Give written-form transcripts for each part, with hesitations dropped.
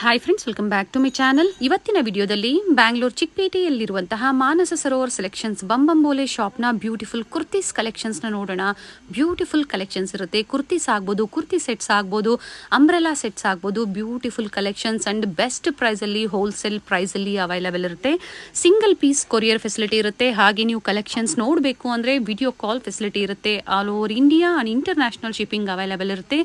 Hi friends, welcome back to my channel. ಇವತ್ತಿನ ವಿಡಿಯೋದಲ್ಲಿ ಬ್ಯಾಂಗ್ಳೂರ್ ಚಿಕ್ಕಪೇಟೆಯಲ್ಲಿರುವಂತಹ ಮಾನಸ ಸರೋವರ್ ಸೆಲೆಕ್ಷನ್ಸ್ ಬಂಬಂಬೋಲೆ ಶಾಪ್ನ ಬ್ಯೂಟಿಫುಲ್ ಕುರ್ತೀಸ್ ಕಲೆಕ್ಷನ್ಸ್ನ ನೋಡೋಣ. ಬ್ಯೂಟಿಫುಲ್ ಕಲೆಕ್ಷನ್ಸ್ ಇರುತ್ತೆ. ಕುರ್ತೀಸ್ ಆಗ್ಬೋದು, ಕುರ್ತಿ ಸೆಟ್ಸ್ ಆಗ್ಬೋದು, ಅಂಬ್ರೆಲಾ ಸೆಟ್ಸ್ ಆಗ್ಬೋದು. ಬ್ಯೂಟಿಫುಲ್ ಕಲೆಕ್ಷನ್ಸ್ ಅಂಡ್ ಬೆಸ್ಟ್ ಪ್ರೈಸಲ್ಲಿ, ಹೋಲ್ಸೇಲ್ ಪ್ರೈಸಲ್ಲಿ ಅವೈಲೇಬಲ್ ಇರುತ್ತೆ. ಸಿಂಗಲ್ ಪೀಸ್ ಕೊರಿಯರ್ ಫೆಸಿಲಿಟಿ ಇರುತ್ತೆ. ಹಾಗೆ ನೀವು ಕಲೆಕ್ಷನ್ಸ್ ನೋಡಬೇಕು ಅಂದರೆ ವಿಡಿಯೋ ಕಾಲ್ ಫೆಸಿಲಿಟಿ ಇರುತ್ತೆ. All over India and international shipping available ಇರುತ್ತೆ.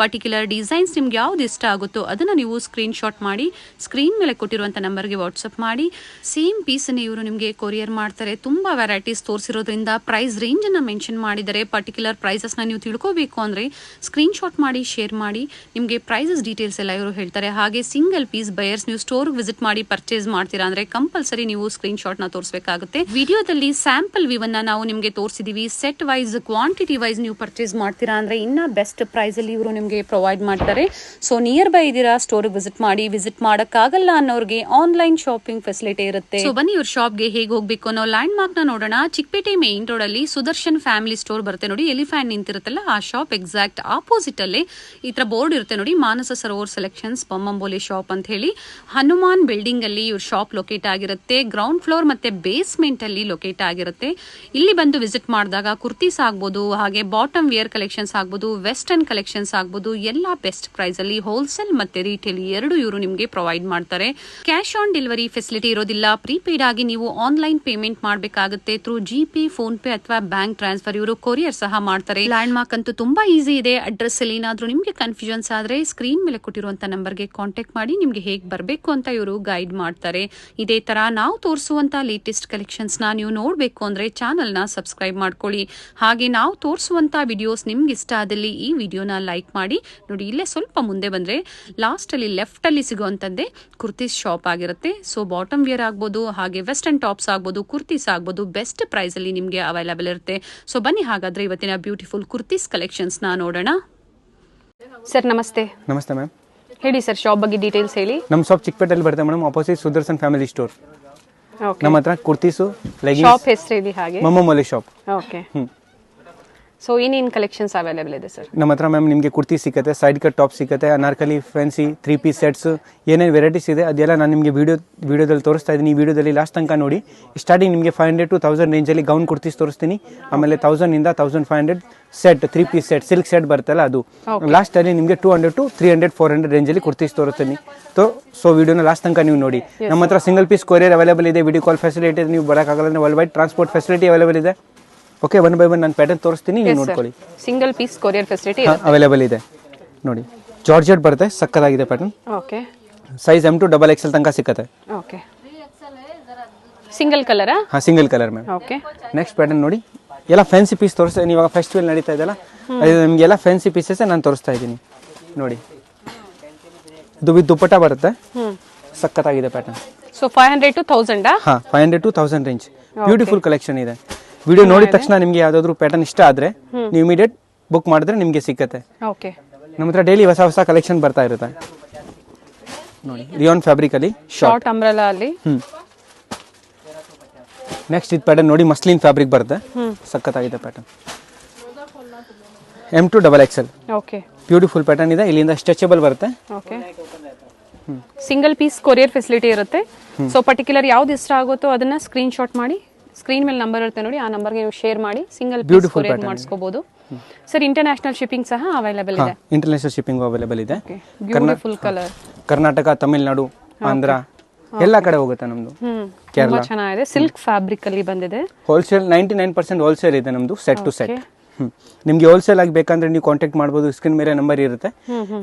ಪರ್ಟಿಕ್ಯುಲರ್ ಡಿಸೈನ್ಸ್ ನಿಮ್ಗೆ ಯಾವ್ದು ಇಷ್ಟ ಆಗುತ್ತೋ ಅದನ್ನು ನೀವು ಸ್ಕ್ರೀನ್ ಶಾಟ್ ಮಾಡಿ ಸ್ಕ್ರೀನ್ ಮೇಲೆ ಕೊಟ್ಟಿರುವಂಥ ನಂಬರ್ಗೆ ವಾಟ್ಸಪ್ ಮಾಡಿ. ಸೇಮ್ ಪೀಸನ್ನು ಇವರು ನಿಮಗೆ ಕೊರಿಯರ್ ಮಾಡ್ತಾರೆ. ತುಂಬ ವೆರೈಟೀಸ್ ತೋರಿಸಿರೋದ್ರಿಂದ ಪ್ರೈಸ್ ರೇಂಜನ್ನು ಮೆನ್ಷನ್ ಮಾಡಿದರೆ ಪರ್ಟಿಕ್ಯುಲರ್ ಪ್ರೈಸಸ್ನ ನೀವು ತಿಳ್ಕೋಬೇಕು ಅಂದರೆ ಸ್ಕ್ರೀನ್ ಶಾಟ್ ಮಾಡಿ ಶೇರ್ ಮಾಡಿ. ನಿಮಗೆ ಪ್ರೈಸಸ್ ಡೀಟೇಲ್ಸ್ ಎಲ್ಲ ಇವರು ಹೇಳ್ತಾರೆ. ಹಾಗೆ ಸಿಂಗಲ್ ಪೀಸ್ ಬಯರ್ಸ್ ನೀವು ಸ್ಟೋರ್ಗೆ ವಿಸಿಟ್ ಮಾಡಿ ಪರ್ಚೇಸ್ ಮಾಡ್ತೀರಾ ಅಂದರೆ ಕಂಪಲ್ಸರಿ ನೀವು ಸ್ಕ್ರೀನ್ ಶಾಟ್ನ ತೋರಿಸಬೇಕಾಗುತ್ತೆ. ವಿಡಿಯೋದಲ್ಲಿ ಸ್ಯಾಂಪಲ್ ವಿವನ್ನ ನಾವು ನಿಮಗೆ ತೋರಿಸಿದೀವಿ. ಸೆಟ್ ವೈಸ್, ಕ್ವಾಂಟಿಟಿ ವೈಸ್ ನೀವು ಪರ್ಚೇಸ್ ಮಾಡ್ತೀರಾ ಅಂದರೆ ಇನ್ನೂ ಬೆಸ್ಟ್ ಪ್ರೈಸಲ್ಲಿ ಇವರು ನಿಮಗೆ ಪ್ರೊವೈಡ್ ಮಾಡ್ತಾರೆ. ಸೊ ನಿಯರ್ ಬೈ ಇದ್ದೀರಾ, ಸ್ಟೋರ್ಗೆ ವಿಸಿಟ್ ಮಾಡಿ. ವಿಸಿಟ್ ಮಾಡೋಕ್ಕಾಗಲ್ಲ ಅನ್ನೋರಿಗೆ ಆನ್ಲೈನ್ ಶಾಪಿಂಗ್ ಫೆಸಿಲಿಟಿ ಇರುತ್ತೆ. ಸೊ ಬನ್ನಿ ಇವ್ರ ಶಾಪ್ಗೆ ಹೇಗೆ ಹೋಗ್ಬೇಕು ಅನ್ನೋ ಲ್ಯಾಂಡ್ ಮಾರ್ಕ್ ನ ನೋಡೋಣ. ಚಿಕ್ಕಪೇಟೆ ಮೇನ್ ರೋಡ್ ಅಲ್ಲಿ ಸುದರ್ಶನ್ ಫ್ಯಾಮಿಲಿ ಸ್ಟೋರ್ ಬರುತ್ತೆ ನೋಡಿ. ಎಲಿಫ್ಯಾಂಟ್ ನಿಂತಿರುತ್ತಲ್ಲ ಆ ಶಾಪ್ ಎಕ್ಸಾಕ್ಟ್ ಆಪೋಸಿಟ್ ಅಲ್ಲೇ ಈ ತರ ಬೋರ್ಡ್ ಇರುತ್ತೆ ನೋಡಿ, ಮಾನಸ ಸರೋವರ್ ಸೆಲೆಕ್ಷನ್ಸ್ ಬಂಬಂಬೋಲೆ ಶಾಪ್ ಅಂತ ಹೇಳಿ. ಹನುಮಾನ್ ಬಿಲ್ಡಿಂಗ್ ಅಲ್ಲಿ ಇವ್ರ ಶಾಪ್ ಲೊಕೇಟ್ ಆಗಿರುತ್ತೆ. ಗ್ರೌಂಡ್ ಫ್ಲೋರ್ ಮತ್ತೆ ಬೇಸ್ಮೆಂಟ್ ಅಲ್ಲಿ ಲೊಕೇಟ್ ಆಗಿರುತ್ತೆ. ಇಲ್ಲಿ ಬಂದು ವಿಸಿಟ್ ಮಾಡಿದಾಗ ಕುರ್ತೀಸ್ ಆಗ್ಬೋದು, ಹಾಗೆ ಬಾಟಮ್ ವೇರ್ ಕಲೆಕ್ಷನ್ಸ್ ಆಗ್ಬೋದು, ವೆಸ್ಟರ್ನ್ ಕಲೆಕ್ಷನ್ಸ್ ಆಗ್ಬೋದು, ಎಲ್ಲಾ ಬೆಸ್ಟ್ ಪ್ರೈಸ್ ಅಲ್ಲಿ ಹೋಲ್ಸೇಲ್ ಮತ್ತೆ ರಿಟೇಲ್ ಎರಡು ಇವರು ನಿಮಗೆ ಪ್ರೊವೈಡ್ ಮಾಡ್ತಾರೆ. ಕ್ಯಾಶ್ ಆನ್ ಡೆಲಿವರಿ ಫೆಸಿಲಿಟಿ ಇರೋದಿಲ್ಲ. ಪ್ರೀಪೇಡ್ ಆಗಿ ನೀವು ಆನ್ಲೈನ್ ಪೇಮೆಂಟ್ ಮಾಡಬೇಕಾಗುತ್ತೆ ಥ್ರೂ ಜಿಪೇ, ಫೋನ್ ಪೇ ಅಥವಾ ಬ್ಯಾಂಕ್ ಟ್ರಾನ್ಸ್ಫರ್. ಇವರು ಕೊರಿಯರ್ ಸಹ ಮಾಡ್ತಾರೆ. ಲ್ಯಾಂಡ್ ಮಾರ್ಕ್ ಅಂತೂ ತುಂಬಾ ಈಸಿ ಇದೆ. ಅಡ್ರೆಸ್ ಅಲ್ಲಿ ಏನಾದ್ರೂ ನಿಮಗೆ ಕನ್ಫ್ಯೂಷನ್ಸ್ ಆದ್ರೆ ಸ್ಕ್ರೀನ್ ಮೇಲೆ ಕೊಟ್ಟಿರುವಂತ ನಂಬರ್ಗೆ ಕಾಂಟ್ಯಾಕ್ಟ್ ಮಾಡಿ ನಿಮ್ಗೆ ಹೇಗೆ ಬರಬೇಕು ಅಂತ ಇವರು ಗೈಡ್ ಮಾಡ್ತಾರೆ. ಇದೇ ತರ ನಾವು ತೋರಿಸುವಂತ ಲೇಟೆಸ್ಟ್ ಕಲೆಕ್ಷನ್ಸ್ ನ ನೀವು ನೋಡಬೇಕು ಅಂದ್ರೆ ಚಾನಲ್ ನ ಸಬ್ಸ್ಕ್ರೈಬ್ ಮಾಡ್ಕೊಳ್ಳಿ. ಹಾಗೆ ನಾವು ತೋರಿಸುವಂತ ವಿಡಿಯೋಸ್ ನಿಮ್ಗೆ ಇಷ್ಟ ಆದಲ್ಲಿ ಈ ವಿಡಿಯೋನ ಲೈಕ್ ಮಾಡಿ. ನೋಡಿ, ಇಲ್ಲೇ ಸ್ವಲ್ಪ ಮುಂದೆ ಬಂದ್ರೆ ಲಾಸ್ಟ್ ಅಲ್ಲಿ ಲೆಫ್ಟ್ ಅಲ್ಲಿ ಸಿಗುವಂತದ್ದೇ ಕುರ್ತೀಸ್ ಶಾಪ್ ಆಗಿರುತ್ತೆ. ಸೊ ಬಾಟಮ್ ವೇರ್ ಆಗ್ಬೋದು, ಹಾಗೆ ವೆಸ್ಟರ್ನ್ ಟಾಪ್ಸ್ ಆಗ್ಬೋದು, ಕುರ್ತೀಸ್ ಆಗ್ಬೋದು, ಬೆಸ್ಟ್ ಪ್ರೈಸ್ ಅಲ್ಲಿ ನಿಮಗೆ ಅವೈಲೇಬಲ್ ಇರುತ್ತೆ. ಸೊ ಬನ್ನಿ ಹಾಗಾದ್ರೆ ಇವತ್ತಿನ ಬ್ಯೂಟಿಫುಲ್ ಕುರ್ತೀಸ್ ಕಲೆಕ್ಷನ್ಸ್ ನ ನೋಡೋಣ. ಸರ್ ನಮಸ್ತೆ. ನಮಸ್ತೆ ಮ್ಯಾಮ್. ಹೇಳಿ ಸರ್, ಶಾಪ್ ಬಗ್ಗೆ ಡೀಟೇಲ್ಸ್ ಹೇಳಿ. ನಮ್ಮ ಶಾಪ್ ಚಿಕ್ಕಪೇಟೆಯಲ್ಲಿ ಬರುತ್ತೆ madam, opposite Sudarshan family store. ನಮ್ಮ ಹತ್ರ ಕುರ್ತೀಸು, ಲೆಗಿನ್ಸ್, ಶಾಪ್ ಹೆಸರು ಇದೆ ಹಾಗೆ ಬಂಬಂಬೋಲೆ ಶಾಪ್. ಓಕೆ. ಸೊ ಏನೇನು ಕಲೆಕ್ಷನ್ಸ್ ಅವೈಲೇಬಲ್ ಇದೆ ಸರ್? ನಮ್ಮ ಹತ್ರ ಮ್ಯಾಮ್ ನಿಮಗೆ ಕುರ್ತಿ ಸಿಗುತ್ತೆ, ಸೈಡ್ ಕಟ್ ಟಾಪ್ ಸಿಗುತ್ತೆ, ಅನಾರ್ಕಲಿ, ಫ್ಯಾನ್ಸಿ, 3 ಪೀಸ್ ಸೆಟ್ಸ್, ಏನೇನು ವೆರೈಟೀಸ್ ಇದೆ ಅದೆಲ್ಲ ನಾನು ನಿಮಗೆ ವಿಡಿಯೋದಲ್ಲಿ ತೋರಿಸ್ತಾ ಇದ್ದೀನಿ. ಈ ವಿಡಿಯೋದಲ್ಲಿ ಲಾಸ್ಟ್ ತನಕ ನೋಡಿ. ಸ್ಟಾರ್ಟಿಂಗ್ ನಿಮಗೆ 500 to 1000 ರೇಂಜಲ್ಲಿ ಗೌನ್ ಕುರ್ತೀಸ್ ತೋರಿಸ್ತೀನಿ. ಆಮೇಲೆ 1000 ಇಂದ 1500 set, 3 piece set, silk set ಬರ್ತಲ್ಲ ಅದು. ಲಾಸ್ಟಲ್ಲಿ ನಿಮಗೆ 200 to 300, 400 ರೇಂಜಲ್ಲಿ ಕುರ್ತೀಸ್ ತೋರಿಸ್ತೀನಿ. ಸೊ ವಿಡಿಯೋನ ಲಾಸ್ಟ್ ತನಕ ನೀವು ನೋಡಿ. ನಮ್ಮ ಹತ್ರ ಸಿಂಗಲ್ ಪೀಸ್ ಕೊರಿಯರ್ ಅವೈಲೇಬಲ್ ಇದೆ. ವಿಡಿಯೋ ಕಾಲ್ ಫೆಸಿಲಿಟಿ ಇದೆ. ನೀವು ಬರೋಕ್ಕಾಗಲ್ಲ, world wide transport facility available ಇದೆ. ಓಕೆ, ಒನ್ ಬೈ ಒನ್ ನಾನು ಪ್ಯಾಟರ್ನ್ ತೋರಿಸ್ತೀನಿ, ನೀವು ನೋಡ್ಕೊಳ್ಳಿ. Single piece courier facility available ಇದೆ ನೋಡಿ. ಜಾರ್ಜೆಟ್ ಬರುತ್ತೆ, ಸಕ್ಕತ್ತಾಗಿದೆ pattern. Okay. Size M to XXL ತನಕ ಸಿಗುತ್ತೆ. ಓಕೆ. Single colour? ಹಾಂ, single colour ma'am. Okay. Next pattern ನೋಡಿ, ಎಲ್ಲ ಫ್ಯಾನ್ಸಿ ಪೀಸ್ ತೋರಿಸ್ತೀನಿ. ಇವಾಗ ಫೆಸ್ಟಿವಲ್ ನಡೀತಾ ಇದೆಯಲ್ಲ, ಅದು ನಿಮಗೆಲ್ಲ ಫ್ಯಾನ್ಸಿ ಪೀಸಸ್ ನಾನು ತೋರಿಸ್ತಾ ಇದ್ದೀನಿ ನೋಡಿ. ಇದು ವಿತ್ ದುಪ್ಪಟ್ಟ ಬರುತ್ತೆ, ಸಕ್ಕತ್ತಾಗಿದೆ ಪ್ಯಾಟರ್ನ್. So 500 to 1000? ಹಾಂ, 500 to 1000 ರೇಂಜ್. ಬ್ಯೂಟಿಫುಲ್ ಕಲೆಕ್ಷನ್ ಇದೆ. ವಿಡಿಯೋ ನೋಡಿದ ತಕ್ಷಣ ನಿಮಗೆ ಯಾವ್ದಾದ್ರು ಪ್ಯಾಟರ್ನ್ ಇಷ್ಟ ಆದ್ರೆ ನೀವು ಇಮಿಡಿಯೇಟ್ ಬುಕ್ ಮಾಡಿದ್ರೆ ನಿಮಗೆ ಸಿಕ್ಕತ್ತೆ. ಓಕೆ. ನಮ್ಮ ಹತ್ರ ಡೈಲಿ ಹೊಸ ಕಲೆಕ್ಷನ್ ಬರ್ತಾ ಇರುತ್ತೆ ನೋಡಿ. ರಿಯಾನ್ ಫ್ಯಾಬ್ರಿಕ್ ಅಲ್ಲಿ ಶಾರ್ಟ್ ಅಂಬ್ರೆಲಾ ಅಲ್ಲಿ. ನೆಕ್ಸ್ಟ್ ಇದು ಪ್ಯಾಟರ್ನ್ ನೋಡಿ, ಮಸ್ಲಿನ್ ಫ್ಯಾಬ್ರಿಕ್ ಬರುತ್ತೆ, ಸಕ್ಕತ್ತಾಗಿದೆ pattern. M to XXL. Okay. Beautiful pattern ಇದೆ. ಇಲ್ಲಿಂದ ಸ್ಟ್ರೆಚಬಲ್ ಬರುತ್ತೆ. Okay. Single piece courier facility ಇರುತ್ತೆ. ಸೊ ಪರ್ಟಿಕ್ಯುಲರ್ ಯಾವ್ದು ಇಷ್ಟ ಆಗುತ್ತೋ ಅದನ್ನ ಸ್ಕ್ರೀನ್ ಶಾಟ್ ಮಾಡಿ ಸ್ಕ್ರೀನ್ ಮೇಲೆ ನಂಬರ್ ಇರುತ್ತೆ ನೋಡಿ, ಆ ನಂಬರ್ಗೆ ನೀವು ಶೇರ್ ಮಾಡಿ ಸಿಂಗಲ್ ಪೀಸ್ ಕೊರಿಯರ್ ಮಾಡಿಸ್ಕೋಬಹುದು. ಸರ್ ಇಂಟರ್ನ್ಯಾಷನಲ್ ಶಿಪ್ಪಿಂಗ್ ಸಹ ಅವೈಲೇಬಲ್ ಇದೆ. ಇಂಟರ್ನ್ಯಾಷನಲ್ ಶಿಪ್ಪಿಂಗ್ ಅವೈಲೇಬಲ್ ಇದೆ. Beautiful colour. ಕರ್ನಾಟಕ, ತಮಿಳುನಾಡು, ಆಂಧ್ರ ಎಲ್ಲ ಕಡೆ ಹೋಗುತ್ತೆ ನಮ್ದು. ತುಂಬಾ ಚೆನ್ನಾಗಿದೆ. ಸಿಲ್ಕ್ ಫ್ಯಾಬ್ರಿಕ್ ಅಲ್ಲಿ ಬಂದಿದೆ. ಹೋಲ್ಸೇಲ್ 99% ಹೋಲ್ಸೇಲ್ ಇದೆ ನಮ್ದು, ಸೆಟ್ ಟು ಸೆಟ್. ನಿಮ್ಗೆ ಹೋಲ್ಸೇಲ್ ಆಗಿ ಬೇಕಂದ್ರೆ ನೀವು ಕಾಂಟ್ಯಾಕ್ಟ್ ಮಾಡಬಹುದು. ಸ್ಕ್ರೀನ್ ಮೇಲೆ ನಂಬರ್ ಇರುತ್ತೆ.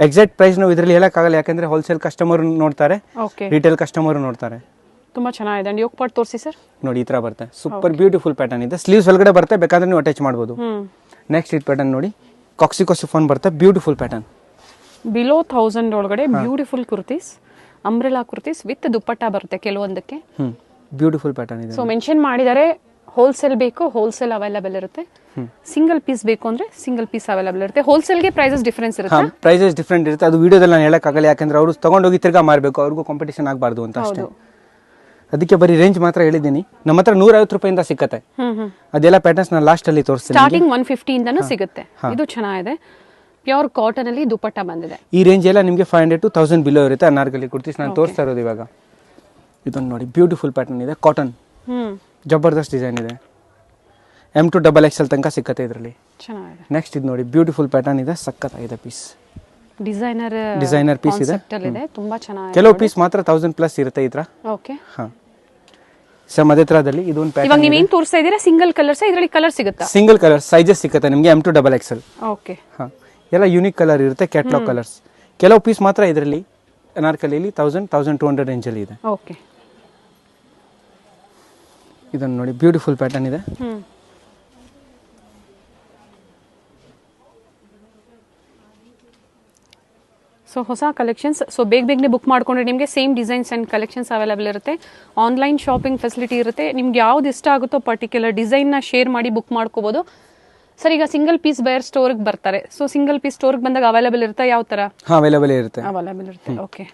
ಎಕ್ಸಾಕ್ಟ್ ಪ್ರೈಸ್ ನಾವು ಇದರಲ್ಲಿ ಹೇಳಕ್ಕಾಗಲ್ಲ, ಯಾಕಂದ್ರೆ ಹೋಲ್ಸೇಲ್ ಕಸ್ಟಮರ್ ನೋಡ್ತಾರೆ, ರಿಟೇಲ್ ಕಸ್ಟಮರ್ ನೋಡ್ತಾರೆ. ತುಂಬಾ ಚೆನ್ನಾಗಿದೆ. ಅಂಡ್ ಯೋಗ ಪಾಟ್ ತೋರಿಸಿ ಸರ್. ನೋಡಿ, ಈ ತರ ಬರುತ್ತೆ. ಸೂಪರ್ ಬ್ಯೂಟಿಫುಲ್ ಪ್ಯಾಟರ್ನ್ ಇದೆ. ಸ್ಲೀವ್ಸ್ ಒಳಗಡೆ ಬರುತ್ತೆ, ಬೇಕಾದ್ರೆ ನೀವು ಅಟ್ಯಾಚ್ ಮಾಡಬಹುದು. ನೆಕ್ಸ್ಟ್ ಇದು ಪ್ಯಾಟರ್ನ್ ನೋಡಿ, ಕಾಕ್ಸಿಕೋ ಶಿಫಾನ್ ಬರುತ್ತೆ, ಬ್ಯೂಟಿಫುಲ್ ಪ್ಯಾಟರ್ನ್. ಬಿಲೋ 1000 ಒಳಗಡೆ beautiful kurtis, umbrella kurtis with dupatta ಬರುತ್ತೆ ಕೆಲವೊಂದಕ್ಕೆ. ಬ್ಯೂಟಿಫುಲ್ ಪ್ಯಾಟರ್ನ್ ಇದೆ. ಸೊ ಮೆನ್ಷನ್ ಮಾಡಿದರೆ ಹೋಲ್ಸೇಲ್ ಬೇಕು, ಹೋಲ್ಸೇಲ್ ಅವೈಲೇಬಲ್ ಇರುತ್ತೆ. ಸಿಂಗಲ್ ಪೀಸ್ ಬೇಕು ಅಂದ್ರೆ ಸಿಂಗಲ್ ಪೀಸ್ ಅವೈಲೇಬಲ್ ಇರುತ್ತೆ. ಹೋಲ್ಸೇಲ್ಗೆ ಪ್ರೈಸಸ್ ಡಿಫರೆನ್ಸ್ ಇರುತ್ತೆ. ಪ್ರೈಸಸ್ ಡಿಫರೆಂಟ್ ಇರುತ್ತೆ. ಅದು ವಿಡಿಯೋದಲ್ಲಿ ನಾನು ಹೇಳಕ್ಕಾಗಲ್ಲ, ಯಾಕಂದ್ರೆ ಅವರು ತಗೊಂಡೋಗಿ ತಿರ್ಗಾ ಮಾರಬೇಕು, ಅವ್ರಿಗೂ ಕಾಂಪಿಟೇಷನ್ ಆಗಬಾರ್ದು ಅಂತ ಅಷ್ಟೇ. ಅದಕ್ಕೆ ಬರೀ ರೇಂಜ್ ಮಾತ್ರ ಹೇಳಿದ್ದೀನಿ. ನಮ್ಮ ಹತ್ರ 150 ರೂಪಾಯಿಂದ ಸಿಕ್ಕತ್ತೆ. ಅದೆಲ್ಲ ಪ್ಯಾಟರ್ನ್ಸ್ ನಾನು ಲಾಸ್ಟ್ ಅಲ್ಲಿ ತೋರಿಸ್ತೀನಿ. ಸ್ಟಾರ್ಟಿಂಗ್ 150 ಇಂದನೂ ಸಿಗುತ್ತೆ. ಇದು ಚೆನ್ನಾಗಿದೆ. ಪ್ಯೂರ್ ಕಾಟನ್ ಅಲ್ಲಿ ದುಪಟ್ಟ ಬಂದಿದೆ. ಈ ರೇಂಜ್ ಎಲ್ಲ ನಿಮಗೆ 500 to 1000 ಬಿಲೋ ಇರುತ್ತೆ ಅನಾರ್ಕಲಿ ಕುರ್ತೀಸ್. ನಾನು ತೋರಿಸ್ತಾ ಇರೋದು ಇವಾಗ ಇದೊಂದು ನೋಡಿ, ಬ್ಯೂಟಿಫುಲ್ ಪ್ಯಾಟರ್ನ್ ಇದೆ, ಕಾಟನ್, ಜಬರ್ದಸ್ತ್ ಡಿಸೈನ್ ಇದೆ. M to XXL ತನಕ ಸಿಕ್ಕತ್ತೆ ಇದರಲ್ಲಿ. ಚೆನ್ನಾಗಿದೆ. ನೆಕ್ಸ್ಟ್ ಇದು ನೋಡಿ, ಬ್ಯೂಟಿಫುಲ್ ಪ್ಯಾಟರ್ನ್ ಇದೆ, ಸಕ್ಕತ್ತಾಗಿದೆ ಪೀಸ್. ಡಿಸೈನರ್ ಪೀಸ್ ಇದೆ, ತುಂಬಾ ಚೆನ್ನಾಗಿದೆ. ಕೆಲವು ಪೀಸ್ ಮಾತ್ರ 1000+ ಇರುತ್ತೆ ಈ ತರ. ಓಕೆ. ಹಾ, ಸೇಮ್ ಅದೇ ತರದಲ್ಲಿ ಇದೊಂದು ಇವಾಗ ಪ್ಯಾಟರ್ನ್. ನೀವು ಏನು ತೋರಿಸ್ತಾ ಇದ್ದೀರಾ ಸಿಂಗಲ್ ಕಲರ್ಸ್, ಇದರಲ್ಲಿ ಕಲರ್ ಸಿಗುತ್ತಾ? ಸಿಂಗಲ್ ಕಲರ್ ಸೈಜಸ್ ಸಿಕ್ಕತ್ತೆ ನಿಮಗೆ M to XXL. ಓಕೆ. ಹಾ, ಎಲ್ಲ ಯೂನಿಕ್ ಕಲರ್ ಇರುತ್ತೆ, ಕ್ಯಾಟ್ಲಾಗ್ ಕಲರ್ಸ್. ಕೆಲವು ಪೀಸ್ ಮಾತ್ರ ಇದರಲ್ಲಿ ಅನಾರ್ಕಲಿಲಿ 1000-1200 ರೇಂಜಲ್ಲಿ ಇದೆ. ಓಕೆ. ಇದನ್ನು ನೋಡಿ, ಬ್ಯೂಟಿಫುಲ್ ಪ್ಯಾಟರ್ನ್ ಇದೆ. ಸೊ ಹೊಸ ಕಲೆಕ್ಷನ್ಸ್. ಸೊ ಬೇಗನೆ ಬುಕ್ ಮಾಡ್ಕೊಂಡ್ರೆ ನಿಮಗೆ same designs and collections available ಇರುತ್ತೆ. ಆನ್ಲೈನ್ ಶಾಪಿಂಗ್ ಫೆಸಿಲಿಟಿ ಇರುತ್ತೆ. ನಿಮ್ಗೆ ಯಾವ್ದು ಇಷ್ಟ ಆಗುತ್ತೋ ಪರ್ಟಿಕ್ಯುಲರ್ ಡಿಸೈನ್ನ ಶೇರ್ ಮಾಡಿ ಬುಕ್ ಮಾಡ್ಕೋಬೋದು. ಸರ್, ಈಗ ಸಿಂಗಲ್ ಪೀಸ್ ಬಯರ್ ಸ್ಟೋರ್ಗೆ ಬರ್ತಾರೆ. ಸೊ ಸಿಂಗಲ್ ಪೀಸ್ ಸ್ಟೋರ್ಗೆ ಬಂದಾಗ ಅವೈಲೇಬಲ್ ಇರುತ್ತೆ? ಯಾವ ಥರ ಅವೈಲೇಬಲ್ ಇರುತ್ತೆ? ಅವೈಲೇಬಲ್ ಇರುತ್ತೆ. ಓಕೆ.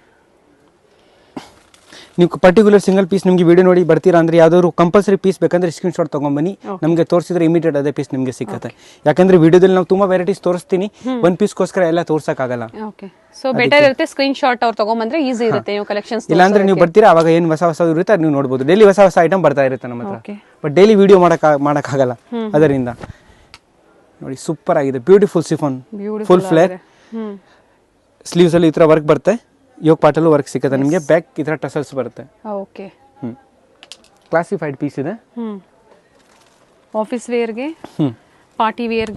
ನೀವು ಪರ್ಟಿಕ್ಯುಲರ್ ಸಿಂಗಲ್ ಪೀಸ್ ನಿಮಗೆ ವಿಡಿಯೋ ನೋಡಿ ಬರ್ತೀರಾ ಅಂದ್ರೆ ಯಾವ್ದಾದ್ರು ಕಂಪಲ್ಸರಿ ಪೀಸ್ ಬೇಕಂದ್ರೆ ಸ್ಕ್ರೀನ್ ಶಾಟ್ ತಗೊಂಡ್ಬನ್ನಿ, ನಮಗೆ ತೋರಿಸಿದ್ರೆ ಇಮಿಡಿಯೇಟ್ ಅದೇ ಪೀಸ್ ನಿಮಗೆ ಸಿಗುತ್ತೆ. ಯಾಕಂದ್ರೆ ವಿಡಿಯೋದಲ್ಲಿ ನಾವು ತುಂಬಾ ವೆರೈಟೀಸ್ ತೋರಿಸ್ತೀನಿ, ಒಂದು ಪೀಸ್ಗೋಸ್ಕರ ಎಲ್ಲ ತೋರ್ಸಕ್ಕಾಗಲ್ಲ. ಓಕೆ. ಸೊ ಬೆಟರ್ ಇರುತ್ತೆ ಸ್ಕ್ರೀನ್ ಶಾಟ್ ಅವ್ರು ತಗೊಂಡ್ಬಂದ್ರೆ ಈಸಿ ಇರುತ್ತೆ ನೀವು ಕಲೆಕ್ಷನ್ಸ್. ಇಲ್ಲಾಂದ್ರೆ ನೀವು ಬರ್ತೀರಾ ಅವಾಗ ಏನು ಹೊಸ ಇರುತ್ತೆ ಅದು ನೀವು ನೋಡ್ಬೋದು. ಡೈಲಿ ಹೊಸ ಐಟಮ್ ಬರ್ತಾ ಇರುತ್ತೆ ನಮ್ಮ ಹತ್ರ, ಬಟ್ ಡೈಲಿ ವಿಡಿಯೋ ಮಾಡಕ್ಕಾಗಲ್ಲ. ಅದರಿಂದ ನೋಡಿ, ಸೂಪರ್ ಆಗಿದೆ, beautiful chiffon, full flare. Sleeves ಅಲ್ಲಿ ಈ ತರ ವರ್ಕ್ ಬರುತ್ತೆ, ಯೋಗ ಪಾಟಲ್ಲೂ ವರ್ಕ್ ಸಿಗುತ್ತೆ ನಿಮಗೆ. ಬ್ಯಾಕ್ ಈ ತರ ಟಸಲ್ಸ್ ಬರುತ್ತೆ. ಓಕೆ. ಕ್ಲಾಸಿಫೈಡ್ ಪೀಸ್ ಇದೆ. ಆಫೀಸ್ ವೇರ್ಗೆ, ಪಾರ್ಟಿ ವೇರ್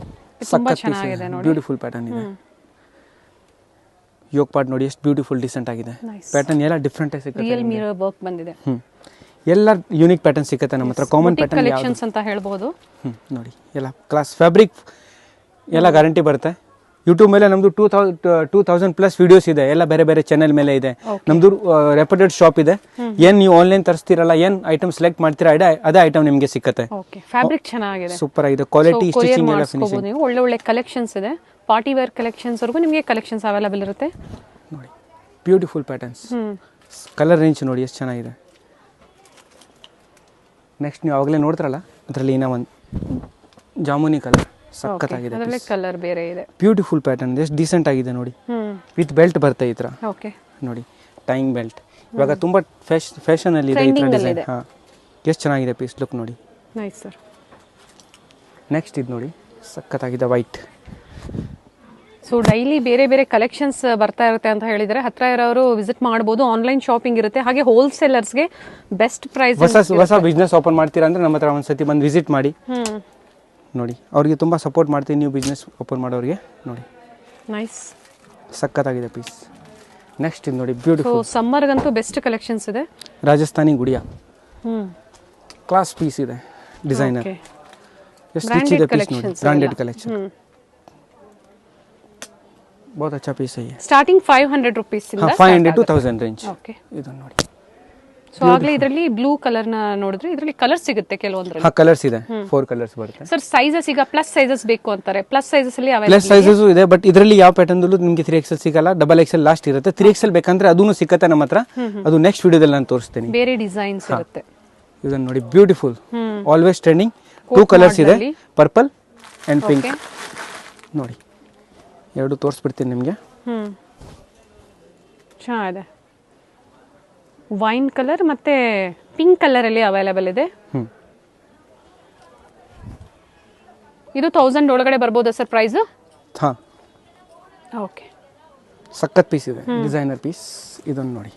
ತುಂಬಾ ಚೆನ್ನಾಗಿದೆ ನೋಡಿ. ಬ್ಯೂಟಿಫುಲ್ ಪ್ಯಾಟರ್ನ್ ಇದೆ. ಯೋಗ ಪಾರ್ಟ್ ನೋಡಿ ಎಷ್ಟು ಬ್ಯೂಟಿಫುಲ್ ಡಿಸೆಂಟ್ ಆಗಿದೆ. ಪ್ಯಾಟರ್ನ್ ಎಲ್ಲ ಡಿಫರೆಂಟ್ ಆಗಿ ಸಿಗುತ್ತೆ. ರಿಯಲ್ ಮಿರರ್ ವರ್ಕ್ ಬಂದಿದೆ. ಎಲ್ಲ ಯೂನಿಕ್ ಪ್ಯಾಟರ್ನ್ ಸಿಗುತ್ತೆ ನಮ್ಮ ಹತ್ರ. ಕಾಮನ್ ಪ್ಯಾಟರ್ನ್ ಕಲೆಕ್ಷನ್ಸ್ ಅಂತ ಹೇಳ್ಬೋದು. ನೋಡಿ, ಎಲ್ಲ ಕ್ಲಾಸ್ ಫ್ಯಾಬ್ರಿಕ್ ಎಲ್ಲ ಗ್ಯಾರಂಟಿ ಬರುತ್ತೆ. ಯೂಟ್ಯೂಬ್ ಮೇಲೆ ನಮ್ದು 2000+ ವಿಡಿಯೋಸ್ ಇದೆ, ಎಲ್ಲ ಬೇರೆ ಬೇರೆ ಚಾನೆಲ್ ಮೇಲೆ ಇದೆ. ನಮ್ದು ರೆಪ್ಯೂಟೆಡ್ ಶಾಪ್ ಇದೆ. ಏನ್ ನೀವು ಆನ್ಲೈನ್ ತರಿಸ್ತಿರಲ್ಲ, ಏನ್ ಐಟಮ್ ಸೆಲೆಕ್ಟ್ ಮಾಡ್ತೀರಾ ಅದೇ ಐಟಮ್ ನಿಮಗೆ ಸಿಗುತ್ತೆ. ಫ್ಯಾಬ್ರಿಕ್ ಚೆನ್ನಾಗಿದೆ, ಸೂಪರ್ ಆಗಿದೆ, ಕ್ವಾಲಿಟಿ, ಸ್ಟಿಚಿಂಗ್ ಎಲ್ಲ ಫಿನಿಶಿಂಗ್. ನೀವು ಒಳ್ಳೆ ಕಲೆಕ್ಷನ್ಸ್ ಇದೆ. ಪಾರ್ಟಿ ವೇರ್ ಕಲೆಕ್ಷನ್ಸ್ ವರೆಗೂ ನಿಮಗೆ ಕಲೆಕ್ಷನ್ಸ್ ಅವೈಲೇಬಲ್ ಇರುತ್ತೆ. ನೋಡಿ, ಬ್ಯೂಟಿಫುಲ್ ಪ್ಯಾಟರ್ನ್ಸ್. ಕಲರ್ ರೇಂಜ್ ನೋಡಿ ಎಷ್ಟು ಚೆನ್ನಾಗಿದೆ. ನೆಕ್ಸ್ಟ್ ನೀವು ಆವಾಗಲೇ ನೋಡ್ತಾರಲ್ಲ, ಅದರಲ್ಲಿ ಇನ್ನೂ ಒಂದು ಜಾಮೂನಿ ಕಲರ್ ಸಕ್ಕತ್ತಾಗಿದೆ. ಅದರಲ್ಲಿ ಕಲರ್ ಬೇರೆ ಇದೆ. ಬ್ಯೂಟಿಫುಲ್ ಪ್ಯಾಟರ್ನ್, ಎಷ್ಟು ಡೀಸೆಂಟ್ ಆಗಿದೆ ನೋಡಿ. ವಿತ್ ಬೆಲ್ಟ್ ಬರುತ್ತೆ ಈ ಥರ. ಓಕೆ. ನೋಡಿ, ಟೈಯಿಂಗ್ ಬೆಲ್ಟ್ ಇವಾಗ ತುಂಬ ಫ್ಯಾಷನ್ ಅಲ್ಲಿ ಇದೆ ಈ ಥರ ಡಿಸೈನ್. ಹಾಂ, ಎಷ್ಟು ಚೆನ್ನಾಗಿದೆ ಪೀಸ್, ಲುಕ್ ನೋಡಿ. Nice sir. ನೆಕ್ಸ್ಟ್ ಇದು ನೋಡಿ, ಸಕ್ಕತ್ತಾಗಿದೆ, ವೈಟ್. ಸೊ ಡೈಲಿ ಬೇರೆ ಬೇರೆ ಕಲೆಕ್ಷನ್ಸ್ ಬರ್ತಾ ಇರುತ್ತೆ ಅಂತ ಹೇಳಿದರೆ ಹತ್ರ ಇರೋರು ವಿಸಿಟ್ ಮಾಡ್ಬೋದು. ಆನ್ಲೈನ್ ಶಾಪಿಂಗ್ ಇರುತ್ತೆ, ಹಾಗೆ ಹೋಲ್ಸೇಲರ್ಸ್ಗೆ ಬೆಸ್ಟ್ ಪ್ರೈಸ್. ಹೊಸ ಬಿಸ್ನೆಸ್ ಓಪನ್ ಮಾಡ್ತೀರಾ ಅಂದ್ರೆ ನಮ್ಮ ಹತ್ರ ಒಂದ್ಸತಿ ಬಂದು ವಿಸಿಟ್ ಮಾಡಿ. ನೋಡಿ, ಅವ್ರಿಗೆ ತುಂಬ ಸಪೋರ್ಟ್ ಮಾಡ್ತೀನಿ ನೀವು ಬಿಸ್ನೆಸ್ ಓಪನ್ ಮಾಡೋರಿಗೆ. ನೋಡಿ, ನೈಸ್, ಸಕ್ಕತ್ತಾಗಿದೆ ಪೀಸ್. ನೆಕ್ಸ್ಟ್ ಇದು ನೋಡಿ, ಬ್ಯೂಟಿಫುಲ್. ಸಮ್ಮರ್ಗಂತೂ ಬೆಸ್ಟ್ ಕಲೆಕ್ಷನ್ಸ್ ಇದೆ. ರಾಜಸ್ಥಾನಿ ಗುಡಿಯಾ ಕ್ಲಾಸ್ ಪೀಸ್ ಇದೆ, ಡಿಸೈನರ್. ಎಷ್ಟು ರಿಚ್ ಇದೆ ಪೀಸ್ ನೋಡಿ, ಬ್ರಾಂಡೆಡ್ ಕಲೆಕ್ಷನ್. बहुत अच्छा पीस है ये. स्टार्टिंग 500 रुपीस ಇಂದ 500 to 1000 ರೇಂಜ್. ಓಕೆ. ಇದನ್ನ ನೋಡಿ. ಸೊ ಆಗಲೇ ಇದರಲ್ಲಿ ಬ್ಲೂ ಕಲರ್ ನ ನೋಡಿದ್ರೆ ಇದರಲ್ಲಿ ಕಲರ್ಸ್ ಸಿಗುತ್ತೆ ಕೆಲವೊಂದರಲ್ಲಿ. ಹಾ, ಕಲರ್ಸ್ ಇದೆ, 4 ಕಲರ್ಸ್ ಬರುತ್ತೆ. ಸರ್, ಸೈಜಸ್ ಈಗ ಪ್ಲಸ್ ಸೈಜಸ್ ಬೇಕು ಅಂತಾರೆ. ಪ್ಲಸ್ ಸೈಜಸ್ ಅಲ್ಲಿ ಅವೈಲೇಬಲ್ ಪ್ಲಸ್ ಸೈಜಸ್ ಇದೆ, ಬಟ್ ಇದರಲ್ಲಿ ಯಾವ ಪ್ಯಾಟರ್ನ್ ದಲ್ಲೂ ನಿಮಗೆ 3XL ಸಿಗಲ್ಲ, XXL ಲಾಸ್ಟ್ ಇರುತ್ತೆ. 3XL ಬೇಕಂದ್ರೆ ಅದೂನು ಸಿಕ್ಕತ್ತೆ ನಮ್ಮ ಹತ್ರ, ಅದು ನೆಕ್ಸ್ಟ್ ವಿಡಿಯೋದಲ್ಲಿ ನಾನು ತೋರಿಸ್ತೀನಿ. ಬೇರೆ ಡಿಸೈನ್ಸ್ ಇರುತ್ತೆ. ಇದನ್ನ ನೋಡಿ, ಬ್ಯೂಟಿಫುಲ್, ಆಲ್ವೇಸ್ ಟ್ರೆಂಡಿಂಗ್. 2 ಕಲರ್ಸ್ ಇದೆ, ಪರ್ಪಲ್ ಅಂಡ್ ಪಿಂಕ್. ನೋಡಿ, ಎರಡು ತೋರಿಸ್ಬಿಡ್ತೀನಿ ನಿಮಗೆ. ಚೆನ್ನಾಗಿದೆ. ವೈನ್ ಕಲರ್ ಮತ್ತೆ ಪಿಂಕ್ ಕಲರ್ ಅಲ್ಲಿ ಅವೈಲೇಬಲ್ ಇದೆ. ಇದು 1000 ಒಳಗಡೆ ಬರ್ಬೋದಾ ಸರ್ ಪ್ರೈಸ್? ಹಾ, ಓಕೆ. ಸಖತ್ ಪೀಸ್ ಇದೆ, ಡಿಸೈನರ್ ಪೀಸ್. ಇದನ್ನು ನೋಡಿ.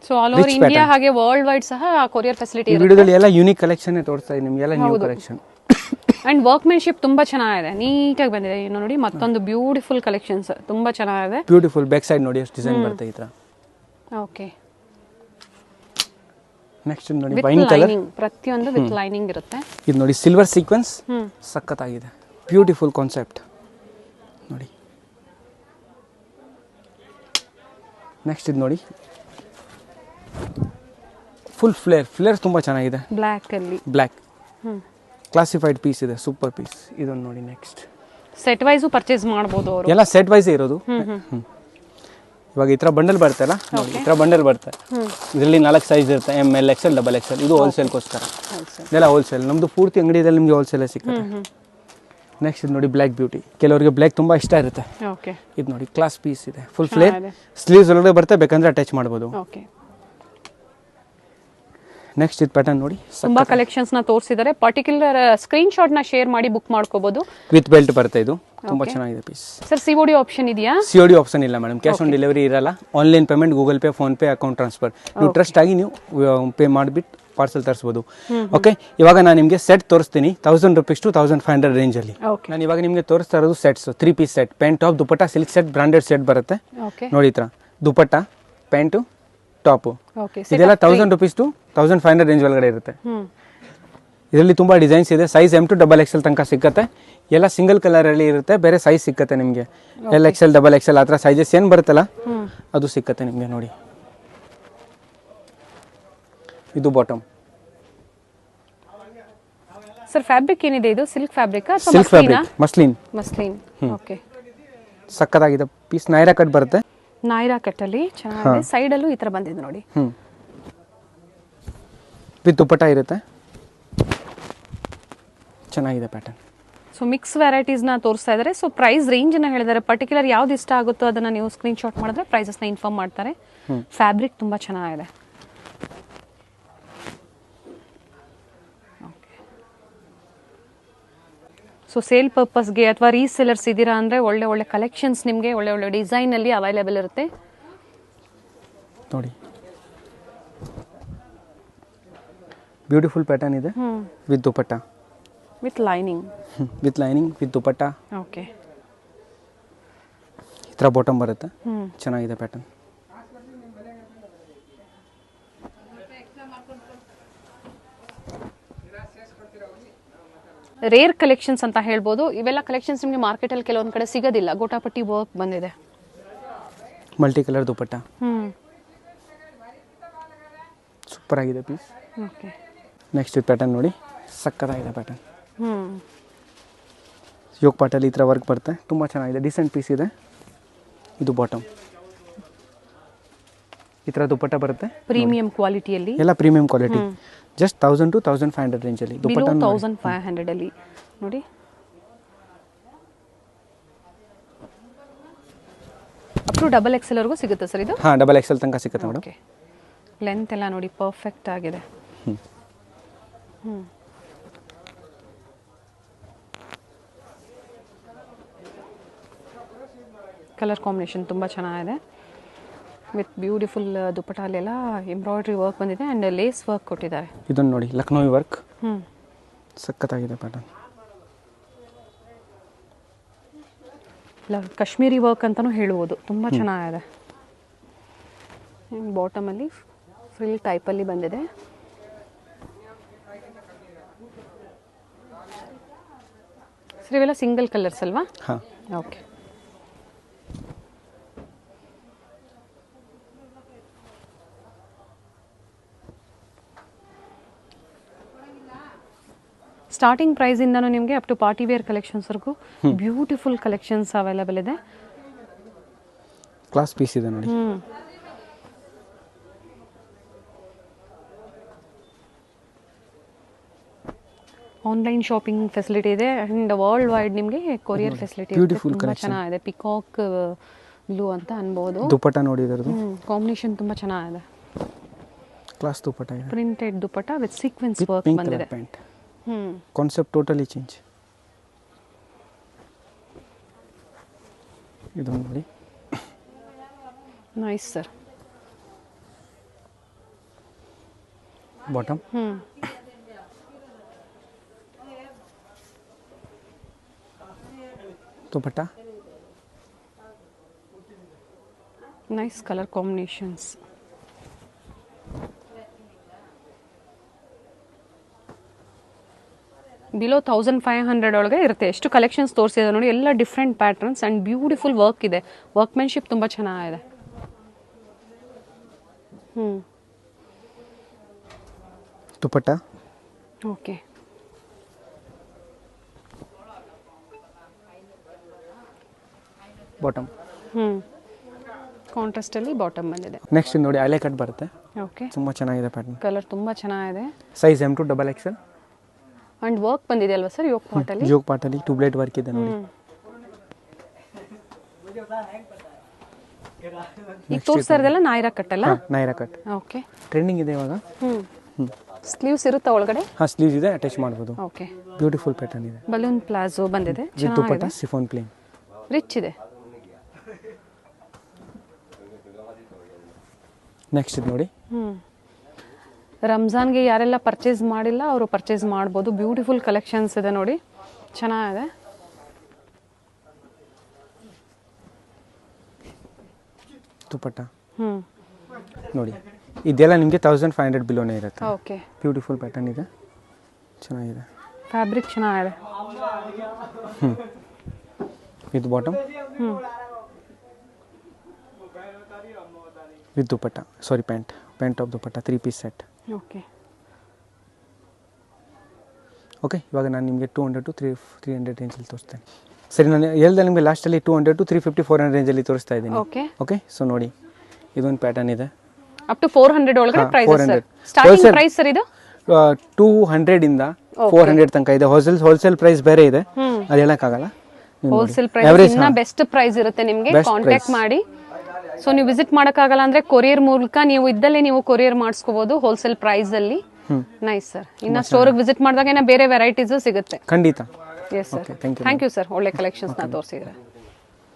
ಸೊ ಆಲ್ ಓವರ್ ಇಂಡಿಯಾ ಹಾಗೆ ವರ್ಲ್ಡ್ ವೈಡ್ ಸಹ ಕೊರಿಯರ್ ಫೆಸಿಲಿಟಿ ಇದೆ. ಈ ವಿಡಿಯೋದಲ್ಲಿ ಎಲ್ಲ ಯೂನಿಕ್ ಕಲೆಕ್ಷನ್ ತೋರಿಸ್ತಾ ಇದ್ದೀನಿ ನಿಮಗೆ, ಎಲ್ಲ ನ್ಯೂ ಕಲೆಕ್ಷನ್. ಅಂಡ್ ವರ್ಕ್ಮೆನ್ಶಿಪ್ ತುಂಬಾ ಚೆನ್ನಾಗಿದೆ, ನೀಟಾಗಿ ಬಂದಿದೆ. ಇನ್ನು ನೋಡಿ, ಮತ್ತೊಂದು ಬ್ಯೂಟಿಫುಲ್ ಕಲೆಕ್ಷನ್ಸ್, ತುಂಬಾ ಚೆನ್ನಾಗಿದೆ. ಬ್ಯೂಟಿಫುಲ್ ಬ್ಯಾಕ್ ಸೈಡ್ ನೋಡಿ ಎಷ್ಟು ಡಿಸೈನ್ ಬರುತ್ತೆ ಈ ತರ. ಓಕೆ. ನೆಕ್ಸ್ಟ್ ನೋಡಿ, ವೈನ್ ಕಲರ್, ಪ್ರತಿಯೊಂದು ವಿತ್ ಲೈನಿಂಗ್ ಇರುತ್ತೆ. ಇದು ನೋಡಿ, ಸಿಲ್ವರ್ ಸೀಕ್ವೆನ್ಸ್, ಸಖತ್ತಾಗಿದೆ, ಬ್ಯೂಟಿಫುಲ್ ಕಾನ್ಸೆಪ್ಟ್ ನೋಡಿ. ನೆಕ್ಸ್ಟ್ ಇದು ನೋಡಿ, ಫುಲ್ ಫ್ಲೇರ್ ತುಂಬಾ ಚೆನ್ನಾಗಿದೆ, ಬ್ಲ್ಯಾಕ್ ಅಲ್ಲಿ. ಬ್ಲ್ಯಾಕ್ ಕ್ಲಾಸಿಫೈಡ್ ಪೀಸ್ ಇದೆ, ಸೂಪರ್ ಪೀಸ್. ಇದನ್ನು ನೋಡಿ. ನೆಕ್ಸ್ಟ್ ಸೆಟ್ ವೈಸು ಪರ್ಚೇಸ್ ಮಾಡ್ಬೋದು ಅವರು, ಎಲ್ಲ ಸೆಟ್ ವೈಸ್ ಇರೋದು. ಇವಾಗ ಈ ಥರ ಬಂಡಲ್ ಬರ್ತಲ್ಲ, ಈ ಥರ ಬಂಡಲ್ ಬರುತ್ತೆ. ಇದರಲ್ಲಿ 4 ಸೈಜ್ ಇರುತ್ತೆ, ML, XL, XXL. ಇದು ಹೋಲ್ಸೇಲ್ಗೋಸ್ಕರ, ಇದೆಲ್ಲ ಹೋಲ್ಸೇಲ್. ನಮ್ಮದು ಪೂರ್ತಿ ಅಂಗಡಿಯಲ್ಲಿ ನಿಮಗೆ ಹೋಲ್ಸೇಲೇ ಸಿಗುತ್ತೆ. ನೆಕ್ಸ್ಟ್ ಇದು ನೋಡಿ ಬ್ಲ್ಯಾಕ್ ಬ್ಯೂಟಿ, ಕೆಲವರಿಗೆ ಬ್ಲ್ಯಾಕ್ ತುಂಬ ಇಷ್ಟ ಇರುತ್ತೆ. ಓಕೆ, ಇದು ನೋಡಿ ಕ್ಲಾಸ್ ಪೀಸ್ ಇದೆ, ಫುಲ್ ಫ್ಲೇರ್, ಸ್ಲೀವ್ಸ್ ಒಳಗಡೆ ಬರುತ್ತೆ, ಬೇಕಂದ್ರೆ ಅಟ್ಯಾಚ್ ಮಾಡ್ಬೋದು. ಓಕೆ, ನೆಕ್ಸ್ಟ್ ಇದು ಪ್ಯಾಟರ್ನ್ ನೋಡಿ, ತುಂಬಾ ಕಲೆಕ್ಷನ್ಸ್ ನ ತೋರಿಸಿದ್ದಾರೆ. ಪರ್ಟಿಕ್ಯುಲರ್ ಸ್ಕ್ರೀನ್ ಶಾಟ್ ನ ಶೇರ್ ಮಾಡಿ ಬುಕ್ ಮಾಡ್ಕೋಬಹುದು. ವಿತ್ ಬೆಲ್ಟ್ ಬರುತ್ತೆ, ಇದು ತುಂಬಾ ಚೆನ್ನಾಗಿದೆ ಪೀಸ್. ಸರ್ ಸಿಒಡಿ ಆಪ್ಷನ್ ಇದೆಯಾ? ಸಿಒಡಿ ಆಪ್ಷನ್ ಇಲ್ಲ ಮೇಡಮ್, ಕ್ಯಾಶ್ ಆನ್ ಡೆಲಿವರಿ ಇರಲ್ಲ. Online payment, Google pay, phone pay, account transfer, ನೀವು ಟ್ರಸ್ಟ್ ಆಗಿ ನೀವು ಪೇ ಮಾಡಿಬಿಟ್ಟು ಪಾರ್ಸಲ್ ತರಿಸ್ಬೋದು. ಓಕೆ, ಇವಾಗ ನಾನು ನಿಮಗೆ ಸೆಟ್ ತೋರಿಸ್ತೀನಿ 1000 rupees to 1500 ರೇಂಜಲ್ಲಿ. ನಾನು ಇವಾಗ ನಿಮಗೆ ತೋರಿಸ್ತಾ ಇರೋದು sets, 3 piece set, pant top dupatta silk set, branded set ಬರುತ್ತೆ ನೋಡಿ. ಈ ಥರ ದುಪಟ್ಟ, ಪ್ಯಾಂಟು, ಟಾಪು, ಇದೆಲ್ಲ 1000 rupees to 1500 ರೇಂಜ್ ಒಳಗಡೆ ಇರುತ್ತೆ. ಇದರಲ್ಲಿ ತುಂಬ ಡಿಸೈನ್ಸ್ ಇದೆ. ಸೈಜ್ M to XXL ತನಕ ಸಿಕ್ಕತ್ತೆ. ಎಲ್ಲ ಸಿಂಗಲ್ ಕಲರಲ್ಲಿ ಇರುತ್ತೆ, ಬೇರೆ ಸೈಜ್ ಸಿಕ್ಕತ್ತೆ ನಿಮಗೆ. LXL, XXL ಆ ಥರ ಸೈಜಸ್ ಏನು ಬರುತ್ತಲ್ಲ ಅದು ಸಿಕ್ಕತ್ತೆ ನಿಮಗೆ ನೋಡಿ. ಇದು ಬಾಟಮ್. ಸರ್ ಫ್ಯಾಬ್ರಿಕ್ ಏನಿದೆ ಇದು? ಸಿಲ್ಕ್ ಫ್ಯಾಬ್ರಿಕ್ ಅಥವಾ silk fabric, muslin. Muslin. Okay, ಸಕ್ಕತ್ತಾಗಿದೆ ಪೀಸ್. ನೈರಾ ಕಟ್ ಬರುತ್ತೆ, ನೈರಾ ಕಟ್ ಅಲ್ಲಿ ಚೆನ್ನಾಗಿದೆ. ಸೈಡ್ ಅಲ್ಲೂ ಈ ತರ ಬಂದಿದೆ ನೋಡಿ. ವಿತ್ ದುಪಟ್ಟ ಇರುತ್ತೆ, ಚೆನ್ನಾಗಿದೆ ಪ್ಯಾಟರ್ನ್. ಸೊ ಮಿಕ್ಸ್ ವೆರೈಟೀಸ್ ನ ತೋರಿಸ್ತಾ ಇದ್ದಾರೆ. ಸೊ ಪ್ರೈಸ್ ರೇಂಜ್ ನ ಹೇಳಿದ್ದಾರೆ. ಪರ್ಟಿಕ್ಯುಲರ್ ಯಾವ್ದು ಇಷ್ಟ ಆಗುತ್ತೋ ಅದನ್ನ ನೀವು ಸ್ಕ್ರೀನ್ ಶಾಟ್ ಮಾಡಿದ್ರೆ ಪ್ರೈಸಸ್ ನ ಇನ್ಫಾರ್ಮ್ ಮಾಡ್ತಾರೆ. ಫ್ಯಾಬ್ರಿಕ್ ತುಂಬಾ ಚೆನ್ನಾಗಿದೆ. ಸೊ ಸೇಲ್ ಪರ್ಪಸ್ಗೆ ಅಥವಾ ರೀಸೆಲರ್ಸ್ ಇದ್ದೀರಾ ಅಂದರೆ ಒಳ್ಳೆ ಒಳ್ಳೆ ಕಲೆಕ್ಷನ್ಸ್ ನಿಮಗೆ ಒಳ್ಳೆ ಒಳ್ಳೆ ಡಿಸೈನಲ್ಲಿ ಅವೈಲೇಬಲ್ ಇರುತ್ತೆ ನೋಡಿ. ಬ್ಯೂಟಿಫುಲ್ ಪ್ಯಾಟರ್ನ್ ಇದೆ with dupatta, with lining, with dupatta. Okay, ಈ ಥರ ಬಾಟಮ್ ಬರುತ್ತೆ, ಚೆನ್ನಾಗಿದೆ ಪ್ಯಾಟರ್ನ್. ರೇರ್ ಕಲೆಕ್ಷನ್ಸ್ ಅಂತ ಹೇಳ್ಬೋದು. ಇವೆಲ್ಲ ಕಲೆಕ್ಷನ್ಸ್ ನಿಮಗೆ ಮಾರ್ಕೆಟಲ್ಲಿ ಕೆಲವೊಂದು ಕಡೆ ಸಿಗೋದಿಲ್ಲ. ಗೋಟಾಪಟ್ಟಿ ವರ್ಕ್ ಬಂದಿದೆ, ಮಲ್ಟಿ ಕಲರ್ ದುಪಟ್ಟ, ಸೂಪರ್ ಆಗಿದೆ ಪೀಸ್. ಓಕೆ, ನೆಕ್ಸ್ಟ್ ಪ್ಯಾಟರ್ನ್ ನೋಡಿ, ಸಕ್ಕತ್ತಾಗಿದೆ ಪ್ಯಾಟರ್ನ್. ಯೋಗ್ ಪಾಟಲ್ಲಿ ಈ ಥರ ವರ್ಕ್ ಬರುತ್ತೆ, ತುಂಬ ಚೆನ್ನಾಗಿದೆ, ಡಿಸೆಂಟ್ ಪೀಸ್ ಇದೆ. ಇದು ಬಾಟಮ್, ಈ ಥರ ದುಪಟ್ಟ ಬರುತ್ತೆ, ಪ್ರೀಮಿಯಂ ಕ್ವಾಲಿಟಿಯಲ್ಲಿ, ಎಲ್ಲ ಪ್ರೀಮಿಯಂ ಕ್ವಾಲಿಟಿ. ಜಸ್ಟ್ 1000 to 1500 ರೇಂಜಲ್ಲಿ ದುಪಟ್ಟ. 1500 ಅಲ್ಲಿ ನೋಡಿ. ಅಪ್ ಟು XXL ವರೆಗೂ ಸಿಗುತ್ತೆ ಸರ್ ಇದು? ಹಾಂ, XXL ತನಕ ಸಿಗುತ್ತೆ ಮೇಡಮ್. ಓಕೆ, ಲೆಂತ್ ಎಲ್ಲ ನೋಡಿ ಪರ್ಫೆಕ್ಟ್ ಆಗಿದೆ. ಕಲರ್ ಕಾಂಬಿನೇಷನ್ ತುಂಬ ಚೆನ್ನಾಗಿದೆ. ವಿತ್ ಬ್ಯೂಟಿಫುಲ್ ದುಪಟ್ಟಾಲೆಲ್ಲ ಎಂಬ್ರಾಯ್ಡ್ರಿ ವರ್ಕ್ ಬಂದಿದೆ ಆ್ಯಂಡ್ ಲೇಸ್ ವರ್ಕ್ ಕೊಟ್ಟಿದ್ದಾರೆ. ಇದನ್ನು ನೋಡಿ, ಲಕ್ನೋವಿ ವರ್ಕ್, ಸಖತ್ತಾಗಿದೆ ಪ್ಯಾಟರ್ನ್. ಕಾಶ್ಮೀರಿ ವರ್ಕ್ ಅಂತಲೂ ಹೇಳ್ಬೋದು, ತುಂಬ ಚೆನ್ನಾಗಿದೆ. ಬಾಟಮಲ್ಲಿ ಫ್ರಿಲ್ ಟೈಪಲ್ಲಿ ಬಂದಿದೆ. ಸರ್ ಇವೆಲ್ಲ ಸಿಂಗಲ್ ಕಲರ್ಸ್ ಅಲ್ವಾ? ಹಾಂ, ಓಕೆ. ಸ್ಟಾರ್ಟಿಂಗ್ ಪ್ರೈಸಿಂದನೂ ನಿಮಗೆ ಅಪ್ ಟು ಪಾರ್ಟಿ ವೇರ್ ಕಲೆಕ್ಷನ್ಸ್ವರೆಗೂ ಬ್ಯೂಟಿಫುಲ್ ಕಲೆಕ್ಷನ್ಸ್ ಅವೈಲೇಬಲ್ ಇದೆ. ಕ್ಲಾಸ್ ಪೀಸ್ ಇದೆ ನೋಡಿ. ಆನ್ಲೈನ್ ಶಾಪಿಂಗ್ ಫೆಸಿಲಿಟಿ ಇದೆ ಆ್ಯಂಡ್ ವರ್ಲ್ಡ್ ವೈಡ್ ನಿಮಗೆ ಕೊರಿಯರ್ ಫೆಸಿಲಿಟಿ ಇದೆ. ತುಂಬ ಚೆನ್ನಾಗಿದೆ. ಪಿಕಾಕ್ ಬ್ಲೂ ಅಂತ ಅನ್ಬೋದು. ದುಪಟ್ಟ ನೋಡಿ, ಇದರದ್ದು ಕಾಂಬಿನೇಷನ್ ತುಂಬ ಚೆನ್ನಾಗಿದೆ. ಕ್ಲಾಸ್ ದುಪಟ್ಟ ಇದೆ, printed dupatta with sequence work ಬಂದಿದೆ. Concept totally change. ಇದು ನೋಡಿ, nice sir. Bottom, dupatta, nice colour combinations. Below 1500 ಒಳಗೆ ಇರುತ್ತೆ. ಎಷ್ಟು ಕಲೆಕ್ಷನ್ಸ್ ತೋರಿಸಿದೆ ನೋಡಿ, ಎಲ್ಲ different patterns and beautiful work ಇದೆ. ವರ್ಕ್ಮೆನ್ಶಿಪ್ ತುಂಬ ಚೆನ್ನಾಗಿದೆ. ದುಪಟ್ಟ, ಓಕೆ, ಬಾಟಮ್, ಕಾಂಟ್ರಾಸ್ಟಲ್ಲಿ ಬಾಟಮ್ ಬಂದಿದೆ. ನೆಕ್ಸ್ಟ್ ನೋಡಿ, ಐಲೆ ಕಟ್ ಬರುತ್ತೆ. ಓಕೆ, ತುಂಬ ಚೆನ್ನಾಗಿದೆ ಪ್ಯಾಟರ್ನ್. ಕಲರ್ ತುಂಬ ಚೆನ್ನಾಗಿದೆ. Size M to XXL. And work ಬಂದಿದೆ ಅಲ್ವಾ sir Yog ಪಾಟಲ್ಲಿ? Jog ಪಾಟಲ್ಲಿ tube light work ಇದೆ ನೋಡಿ. ಈಗ ತೋರಿಸ್ತಾ ಇರೋದೆಲ್ಲ ನಾಯ್ರಾ ಕಟ್ ಅಲ್ಲ? Naira cut okay. ಟ್ರೆಂಡಿಂಗ್ ಇದೆ ಇವಾಗ. ಸ್ಲೀವ್ಸ್ ಇರುತ್ತಾ ಒಳಗಡೆ? ಸ್ಲೀವ್ಸ್ ಇದೆ, ಅಟ್ಯಾಚ್ ಮಾಡ್ಬೋದು. ಓಕೆ. ಬ್ಯೂಟಿಫುಲ್ ಪ್ಯಾಟರ್ನ್ ಇದೆ. ಬಲೂನ್ ಪ್ಲಾಜೋ ಬಂದಿದೆ, with dupatta chiffon plain, rich ಇದೆ. ನೆಕ್ಸ್ಟ್ ಇದು ನೋಡಿ. ರಂಜಾನ್ಗೆ ಯಾರೆಲ್ಲ ಪರ್ಚೇಸ್ ಮಾಡಿಲ್ಲ ಅವರು ಪರ್ಚೇಸ್ ಮಾಡ್ಬೋದು. ಬ್ಯೂಟಿಫುಲ್ ಕಲೆಕ್ಷನ್ಸ್ ಇದೆ ನೋಡಿ, ಚೆನ್ನಾಗಿದೆ. ದುಪಟ್ಟ ನೋಡಿ, ಇದೆಲ್ಲ ನಿಮಗೆ 1500 ಬಿಲೋನೇ ಇರುತ್ತೆ. ಓಕೆ. ಬ್ಯೂಟಿಫುಲ್ ಪ್ಯಾಟರ್ನ್ ಇದೆ, ಚೆನ್ನಾಗಿದೆ. ಫ್ಯಾಬ್ರಿಕ್ ಚೆನ್ನಾಗಿದೆ. With bottom with dupatta, sari pant of dupatta 3 piece set. Okay. Okay, ಇವಾಗ ನಾನು ನಿಮಗೆ 200 to 300 ರೇಂಜಲ್ಲಿ ತೋರಿಸ್ತೇನೆ. ಸರಿ, ನಾನು ಹೇಳ್ದೆ ನಿಮಗೆ ಲಾಸ್ಟಲ್ಲಿ 200 to 350 400 ರೇಂಜಲ್ಲಿ ತೋರಿಸ್ತಾ ಇದ್ದೀನಿ. ಓಕೆ, ಸೊ ನೋಡಿ ಇದೊಂದು ಪ್ಯಾಟರ್ನ್ ಇದೆ. ಅಪ್ ಟು 400 ಒಳಗಡೆ price sir. Starting price sir ಇದು 200 ಇಂದ 400 ತನಕ ಇದೆ. ಹೋಲ್ಸೇಲ್ ಪ್ರೈಸ್ ಬೇರೆ ಇದೆ, ಅದು ಹೇಳಕ್ಕಾಗಲ್ಲ. ಹೋಲ್ಸೇಲ್ ಪ್ರೈಸ್ ಇನ್ನ ಬೆಸ್ಟ್ ಪ್ರೈಸ್ ಇರುತ್ತೆ ನಿಮಗೆ. ಕಾಂಟ್ಯಾಕ್ಟ್ ಮಾಡಿ. ಸೊ ನೀವು ವಿಸಿಟ್ ಮಾಡೋಕ್ಕಾಗಲ್ಲ ಅಂದ್ರೆ ಕೊರಿಯರ್ ಮೂಲಕ ನೀವು ಇದ್ದಲ್ಲೇ ನೀವು ಕೊರಿಯರ್ ಮಾಡಿಸ್ಕೋಬಹುದು ಹೋಲ್ಸೇಲ್ ಪ್ರೈಸ್ ಅಲ್ಲಿ. Nice sir. ಇನ್ನ ಸ್ಟೋರ್ಗೆ ವಿಸಿಟ್ ಮಾಡಿದಾಗ ಬೇರೆ ವೆರೈಟೀಸ್ ಸಿಗುತ್ತೆ ಖಂಡಿತ. Yes sir. Thank you sir, ಒಳ್ಳೆ ಕಲೆಕ್ಷನ್ಸ್ ನ ತೋರಿಸಿದ್ರೆ.